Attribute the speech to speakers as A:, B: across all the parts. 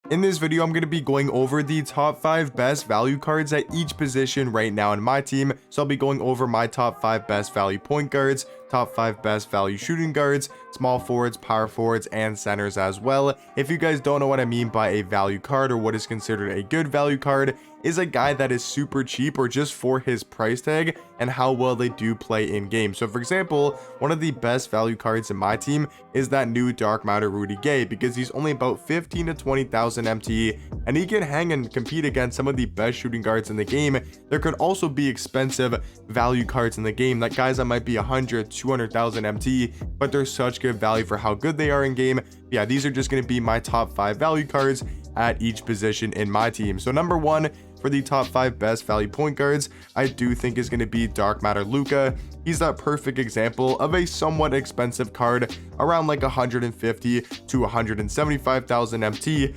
A: In this video, I'm going to be going over the top 5 best value cards at each position right now in my team. So I'll be going over my top 5 best value point guards, top 5 best value shooting guards, small forwards, power forwards, and centers as well. If you guys don't know what I mean by a value card or what is considered a good value card, is a guy that is super cheap or just for his price tag and how well they do play in game. So for example, one of the best value cards in my team is that new Dark Matter Rudy Gay, because he's only about 15 to 20,000 MTE and he can hang and compete against some of the best shooting guards in the game. There could also be expensive value cards in the game, like guys that might be 100, 200,000 MTE, but they're such good value for how good they are in game. Yeah, these are just going to be my top 5 value cards at each position in my team. So number 1 for the top 5 best value point guards, I do think is going to be Dark Matter Luka. He's that perfect example of a somewhat expensive card, around like 150 to 175,000 MT,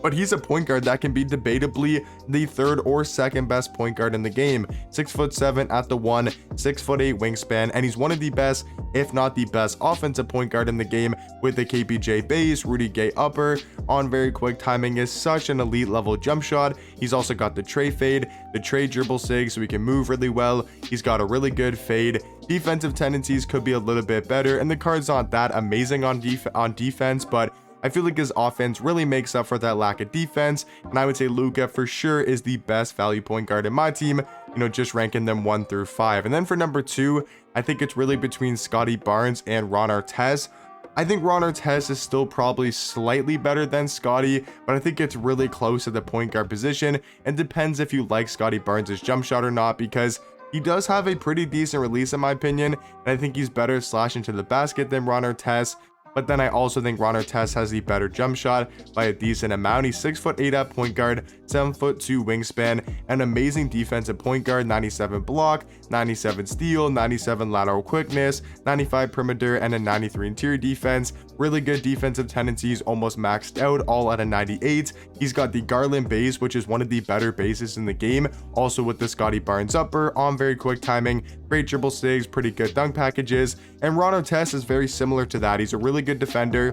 A: but he's a point guard that can be debatably the third or second best point guard in the game. 6'7" at the 1, 6'8" wingspan, and he's one of the best, if not the best, offensive point guard in the game with the KPJ base, Rudy Gay upper, on very quick timing, is such an elite level jump shot. He's also got the tray fade, the tray dribble sig, so he can move really well. He's got a really good fade. Defensive tendencies could be a little bit better, and the card's not that amazing on defense, but I feel like his offense really makes up for that lack of defense, and I would say Luka for sure is the best value point guard in my team, just ranking them 1 through 5. And then for number 2, I think it's really between Scottie Barnes and Ron Artest. I think Ron Artest is still probably slightly better than Scottie, but I think it's really close at the point guard position, and depends if you like Scottie Barnes' jump shot or not, because he does have a pretty decent release in my opinion, and I think he's better slashing to the basket than Ron Artest. But then I also think Ron Artest has the better jump shot by a decent amount. He's 6'8" at point guard, 7'2" wingspan, an amazing defensive point guard, 97 block, 97 steal, 97 lateral quickness, 95 perimeter, and a 93 interior defense. Really good defensive tendencies, almost maxed out, all at a 98. He's got the Garland base, which is one of the better bases in the game, also with the Scottie Barnes upper, on very quick timing, great dribble sigs, pretty good dunk packages, and Ron Artest is very similar to that. He's a really good defender,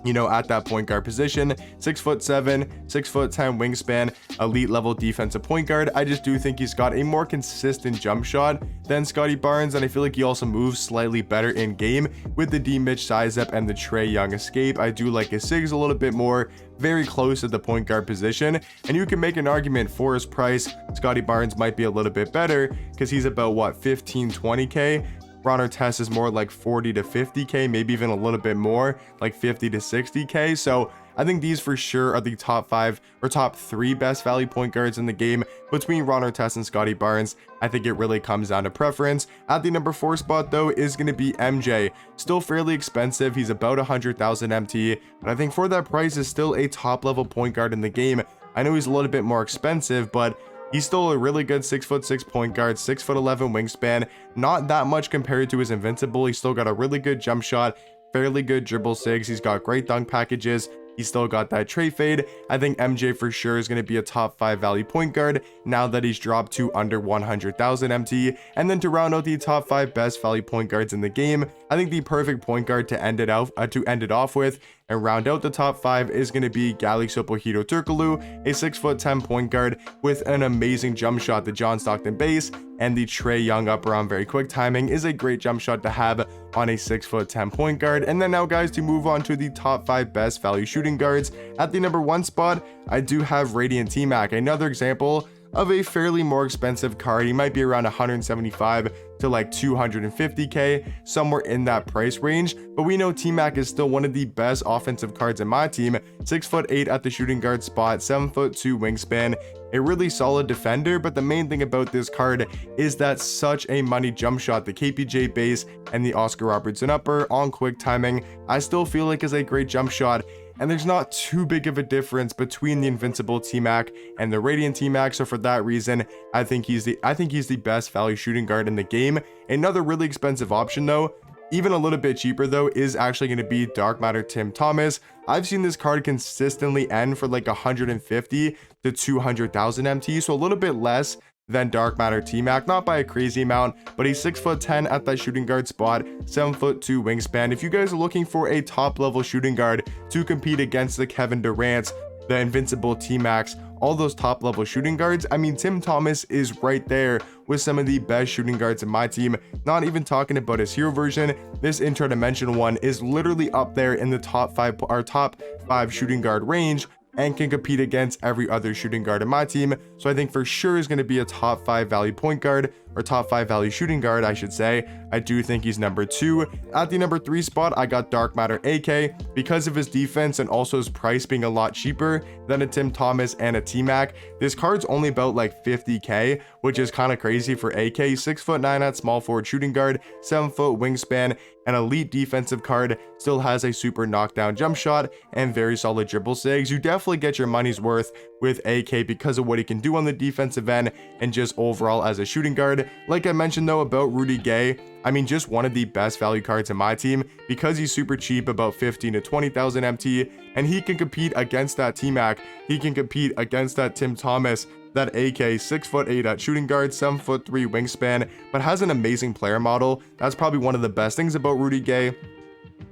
A: at that point guard position. 6'7", 6'10" wingspan, elite level defensive point guard. I just do think he's got a more consistent jump shot than Scottie Barnes, and I feel like he also moves slightly better in game with the D-Mitch size up and the Trae Young escape. I do like his sigs a little bit more, very close at the point guard position, and you can make an argument for his price. Scottie Barnes might be a little bit better because he's about what, 15-20k. Ron Artest is more like 40 to 50k, maybe even a little bit more, like 50 to 60k. So I think these for sure are the top 5 or top 3 best value point guards in the game between Ron Artest and Scottie Barnes. I think it really comes down to preference. At the number 4 spot though is going to be MJ. Still fairly expensive. He's about 100,000 MT, but I think for that price is still a top level point guard in the game. I know he's a little bit more expensive, but he's still a really good 6'6" point guard, 6'11" wingspan, not that much compared to his invincible. He's still got a really good jump shot, fairly good dribble sigs. He's got great dunk packages. He's still got that tray fade. I think MJ for sure is going to be a top 5 value point guard now that he's dropped to under 100,000 MT. And then to round out the top 5 best value point guards in the game, I think the perfect point guard to end it off with and round out the top 5 is going to be Galaxy Pohito Turkoglu, a 6'10" point guard with an amazing jump shot. The John Stockton base and the Trae Young upper on very quick timing is a great jump shot to have on a 6'10" point guard. And then now guys, to move on to the top 5 best value shooting guards, at the number 1 spot I do have Radiant T-Mac, another example of a fairly more expensive card. He might be around 175 to like 250k, somewhere in that price range, but we know T-Mac is still one of the best offensive cards in my team. 6'8" at the shooting guard spot, 7'2" wingspan, a really solid defender. But the main thing about this card is that such a money jump shot. The KPJ base and the Oscar Robertson upper on quick timing, I still feel like is a great jump shot, and there's not too big of a difference between the invincible T-Mac and the Radiant T-Mac. So for that reason, I think he's the best value shooting guard in the game. Another really expensive option though, even a little bit cheaper though, is actually going to be Dark Matter Tim Thomas. I've seen this card consistently end for like 150 to 200,000 MT, so a little bit less than Dark Matter T-Mac, not by a crazy amount, but he's 6'10" at that shooting guard spot, 7'2" wingspan. If you guys are looking for a top level shooting guard to compete against the Kevin Durant's, the invincible T-Max, all those top level shooting guards. I mean, Tim Thomas is right there with some of the best shooting guards in my team. Not even talking about his hero version. This interdimensional one is literally up there in the top five shooting guard range, and can compete against every other shooting guard in my team. So I think for sure is going to be a top 5 value point guard, or top 5 value shooting guard, I should say. I do think he's number 2. At the number 3 spot, I got Dark Matter AK because of his defense and also his price being a lot cheaper than a Tim Thomas and a T-Mac. This card's only about like 50k, which is kind of crazy for AK. 6'9" at small forward shooting guard, 7-foot wingspan, an elite defensive card, still has a super knockdown jump shot and very solid dribble sigs. You definitely get your money's worth with AK because of what he can do on the defensive end and just overall as a shooting guard. Like I mentioned though about Rudy Gay, I mean, just one of the best value cards in my team because he's super cheap, about 15 to 20,000 MT, and he can compete against that T-Mac. He can compete against that Tim Thomas, that AK, 6'8" at shooting guard, 7'3" wingspan, but has an amazing player model. That's probably one of the best things about Rudy Gay,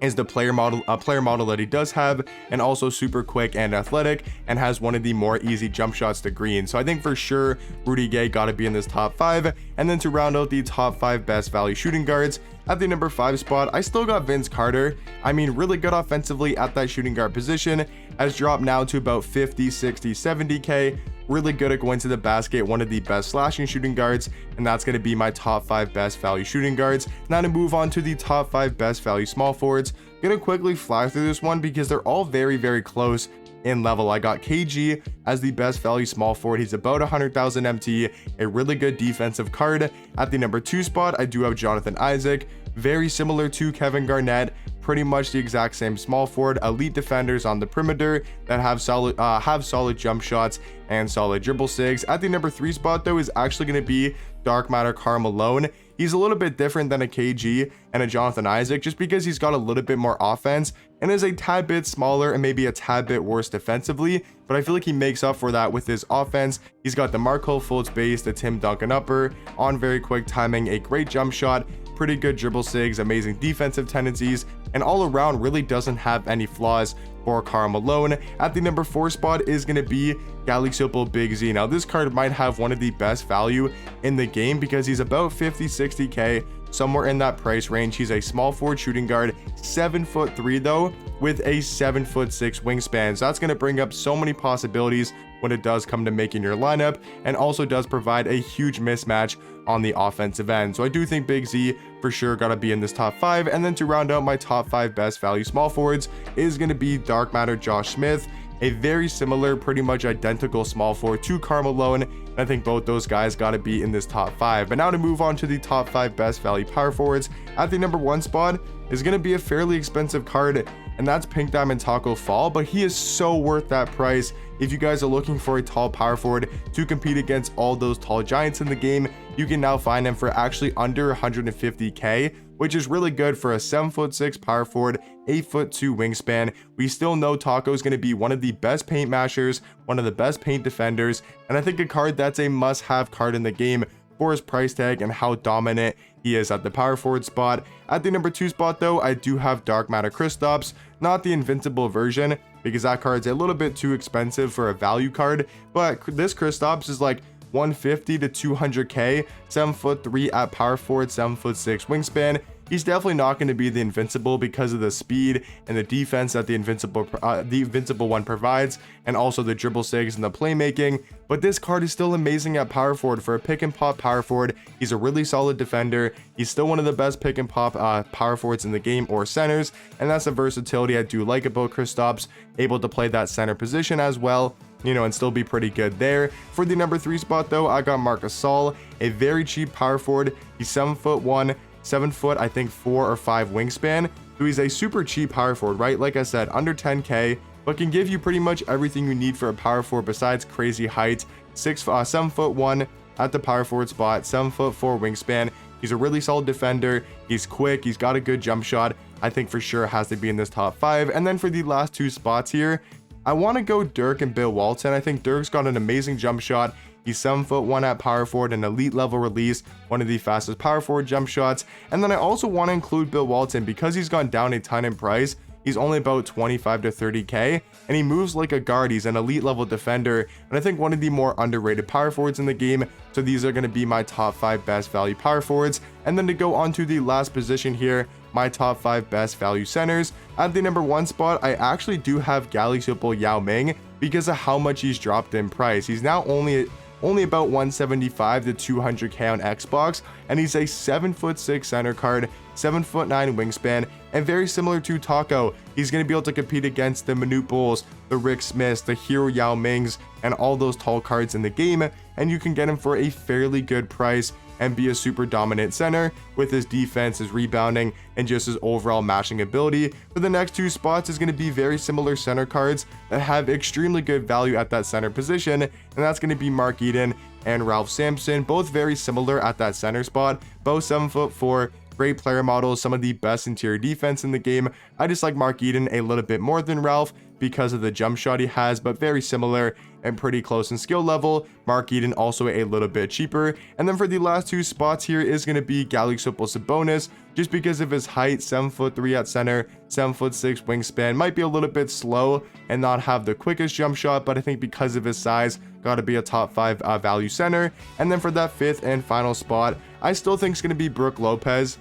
A: is the player model that he does have, and also super quick and athletic, and has one of the more easy jump shots to green. So I think for sure Rudy Gay got to be in this top 5. And then to round out the top 5 best value shooting guards, at the number 5 spot, I still got Vince Carter. I mean, really good offensively at that shooting guard position, has dropped now to about 50, 60, 70k. Really good at going to the basket, one of the best slashing shooting guards, and that's going to be my top 5 best value shooting guards. Now to move on to the top 5 best value small forwards. Gonna quickly fly through this one because they're all very close in level. I got KG as the best value small forward. He's about 100,000 MT, a really good defensive card. At the number 2 spot, I do have Jonathan Isaac, very similar to Kevin Garnett, pretty much the exact same small forward, elite defenders on the perimeter that have solid jump shots and solid dribble sigs. At the number 3 spot though is actually going to be Dark Matter Karl Malone. He's a little bit different than a KG and a Jonathan Isaac just because he's got a little bit more offense and is a tad bit smaller and maybe a tad bit worse defensively, but I feel like he makes up for that with his offense. He's got the Marco Fultz base, the Tim Duncan upper, on very quick timing, a great jump shot, pretty good dribble sigs, amazing defensive tendencies, and all around really doesn't have any flaws for Karl Malone. At the number 4 spot is going to be Galaxy Opal Big Z. Now this card might have one of the best value in the game because he's about 50-60k, somewhere in that price range. He's a small forward shooting guard, 7'3" though, with a 7'6" wingspan. So that's going to bring up so many possibilities when it does come to making your lineup, and also does provide a huge mismatch on the offensive end. So I do think Big Z for sure gotta be in this top 5. And then to round out my top 5 best value small forwards is going to be Dark Matter Josh Smith, a very similar, pretty much identical small forward to Karl Malone, and I think both those guys got to be in this top 5. But now to move on to the top 5 best value power forwards, at the number 1 spot is going to be a fairly expensive card, and that's Pink Diamond Taco Fall, but he is so worth that price. If you guys are looking for a tall power forward to compete against all those tall giants in the game, you can now find him for actually under 150k, which is really good for a 7'6" power forward, 8'2" wingspan. We still know Taco is going to be one of the best paint mashers, one of the best paint defenders, and I think a card that's a must-have card in the game for his price tag and how dominant he is at the power forward spot. At the number 2 spot though, I do have Dark Matter Kristaps, not the invincible version because that card's a little bit too expensive for a value card, but this Kristaps is like 150 to 200k, 7'3" at power forward, 7'6" wingspan. He's definitely not going to be the invincible because of the speed and the defense that the invincible one provides, and also the dribble sigs and the playmaking. But this card is still amazing at power forward. For a pick and pop power forward, he's a really solid defender. He's still one of the best pick and pop power forwards in the game, or centers, and that's the versatility I do like about Kristaps, able to play that center position as well, you know, and still be pretty good there. For the number 3 spot though, I got Marcus Gasol, a very cheap power forward. He's 7'1", 7 foot, I think 4 or 5 wingspan. So he's a super cheap power forward, right? Like I said, under 10k, but can give you pretty much everything you need for a power forward besides crazy height. 7'1" at the power forward spot, 7'4" wingspan. He's a really solid defender. He's quick. He's got a good jump shot. I think for sure has to be in this top 5. And then for the last 2 spots here, I want to go Dirk and Bill Walton. I think Dirk's got an amazing jump shot. He's 7'1" at power forward, an elite level release, one of the fastest power forward jump shots. And then I also want to include Bill Walton because he's gone down a ton in price. He's only about 25 to 30k, and he moves like a guard. He's an elite level defender, and I think one of the more underrated power forwards in the game. So these are going to be my top 5 best value power forwards. And then to go on to the last position here, my top 5 best value centers. At the number 1 spot, I actually do have Galaxy Opal Yao Ming because of how much he's dropped in price. He's now only about 175 to 200k on Xbox, and he's a 7'6" center card, 7'9" wingspan, and very similar to Taco, he's going to be able to compete against the Manute Bulls, the Rick Smiths, the Hero Yao Mings, and all those tall cards in the game, and you can get him for a fairly good price and be a super dominant center with his defense, his rebounding, and just his overall matching ability. For the next 2 spots is going to be very similar center cards that have extremely good value at that center position, and that's going to be Mark Eden and Ralph Sampson, both very similar at that center spot, both 7'4", great player models, some of the best interior defense in the game. I just like Mark Eden a little bit more than Ralph because of the jump shot he has, but very similar and pretty close in skill level. Mark Eden also a little bit cheaper. And then for the last 2 spots here is going to be Galaxy Opal Sabonis, just because of his height, 7'3" at center, 7'6" wingspan, might be a little bit slow and not have the quickest jump shot, but I think because of his size, got to be a top 5 value center. And then for that 5th and final spot, I still think it's going to be Brook Lopez.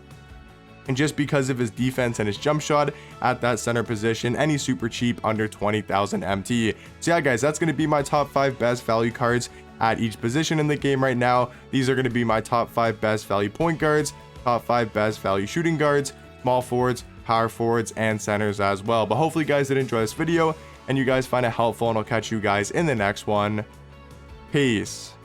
A: And just because of his defense and his jump shot at that center position, and he's super cheap, under 20,000 MT. So yeah, guys, that's going to be my top 5 best value cards at each position in the game right now. These are going to be my top 5 best value point guards, top 5 best value shooting guards, small forwards, power forwards, and centers as well. But hopefully you guys did enjoy this video and you guys find it helpful, and I'll catch you guys in the next one. Peace.